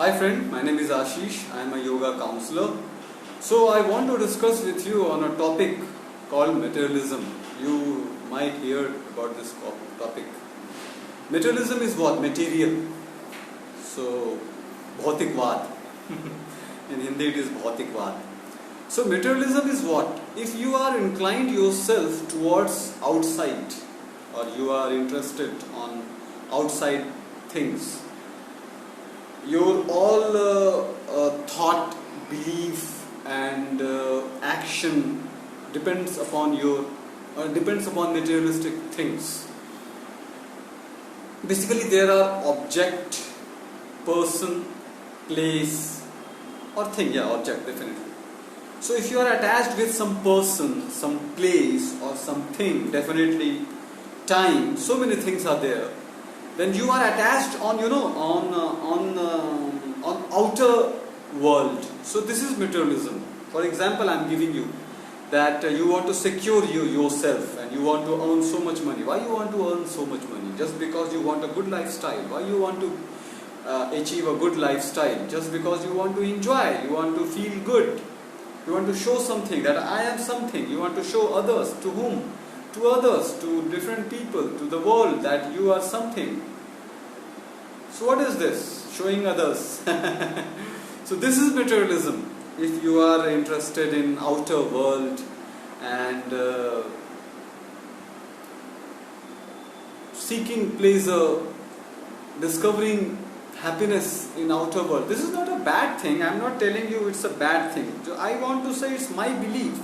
Hi friend, my name is Ashish. I am a yoga counselor. So I want to discuss with you on a topic called materialism. You might hear about this topic. Materialism is what? Material. So bhautikvad. In Hindi it is bhautikvad. So materialism is what? If you are inclined yourself towards outside, or you are interested on outside things, your all thought, belief and action depends upon materialistic things. Basically there are object, person, place or thing. Object definitely. So if you are attached with some person, some place or something, definitely time, so many things are there, then you are attached on outer world. So this is materialism. For example, I am giving you that you want to secure yourself and you want to earn so much money. Why you want to earn so much money? Just because you want a good lifestyle. Why you want to achieve a good lifestyle? Just because you want to enjoy, you want to feel good, you want to show something that I am something. You want to show others. To whom? To others, to different people, to the world, that you are something. So what is this? Showing others. So this is materialism. If you are interested in outer world and seeking pleasure, discovering happiness in outer world, this is not a bad thing. I am not telling you it's a bad thing. I want to say it's my belief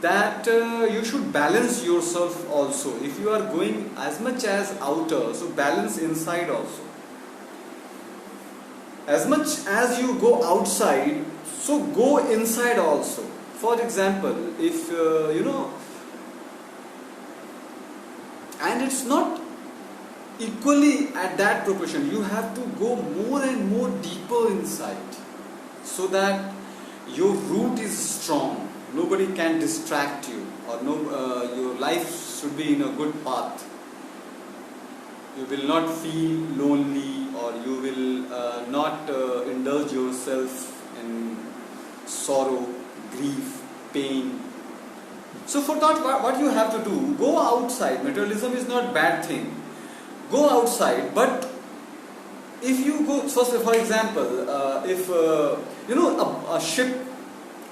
that you should balance yourself also. If you are going as much as outer, so balance inside also. As much as you go outside, so go inside also. For example, if and it's not equally at that proportion. You have to go more and more deeper inside, so that your root is strong. Nobody can distract you, or your life should be in a good path. You will not feel lonely, or you will not indulge yourself in sorrow, grief, pain. So for that, what you have to do, go outside. Materialism is not bad thing. Go outside, but if you go, first, for example, if a ship,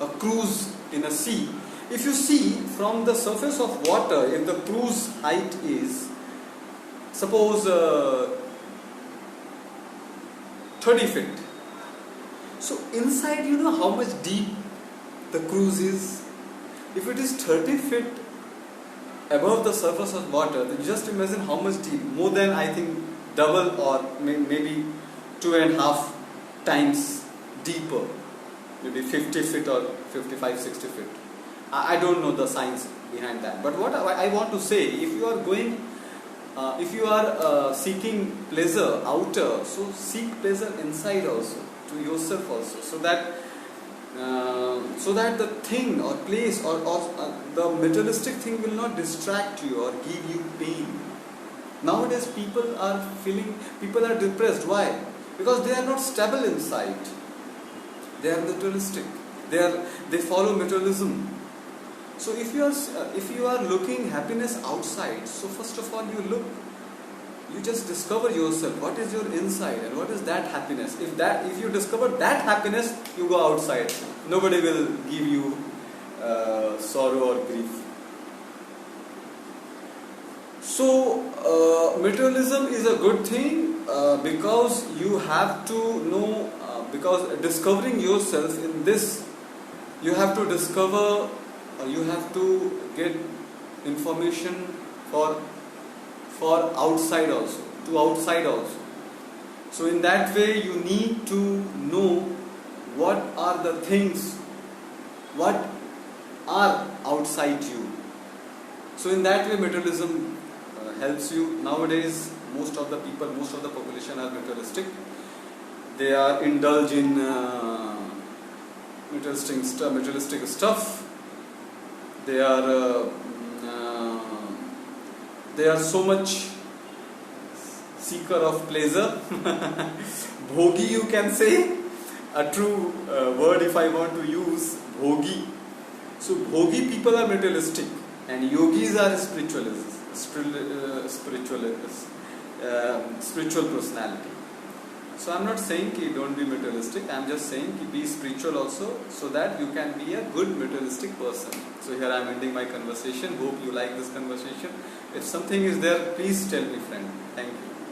a cruise in a sea, if you see from the surface of water, if the cruise height is, suppose 30 feet, so inside you know how much deep the cruise is. If it is 30 feet above the surface of water, then just imagine how much deep. More than, I think, double or maybe 2.5 times deeper. Maybe 50 feet or 55, 60 feet. I don't know the science behind that. But what I want to say, if you are going, if you are seeking pleasure outer, so seek pleasure inside also, to yourself also, so that the thing or place or the materialistic thing will not distract you or give you pain. Nowadays people are depressed. Why? Because they are not stable inside. They are materialistic. They follow materialism. So if you are looking happiness outside, so first of all you just discover yourself. What is your inside and what is that happiness? If you discover that happiness, you go outside. Nobody will give you sorrow or grief. So materialism is a good thing because you have to know. Because discovering yourself in this, you have to discover, you have to get information for outside also, to outside also. So in that way you need to know what are the things, what are outside you. So in that way materialism helps you. Nowadays most of the population are materialistic. They are indulge in materialistic stuff. They are so much seeker of pleasure, bhogi you can say, a true word if I want to use, bhogi. So bhogi people are materialistic and yogis are spiritual personality. So I'm not saying ki don't be materialistic, I'm just saying ki be spiritual also, so that you can be a good materialistic person. So here I'm ending my conversation. Hope you like this conversation. If something is there, please tell me, friend. Thank you.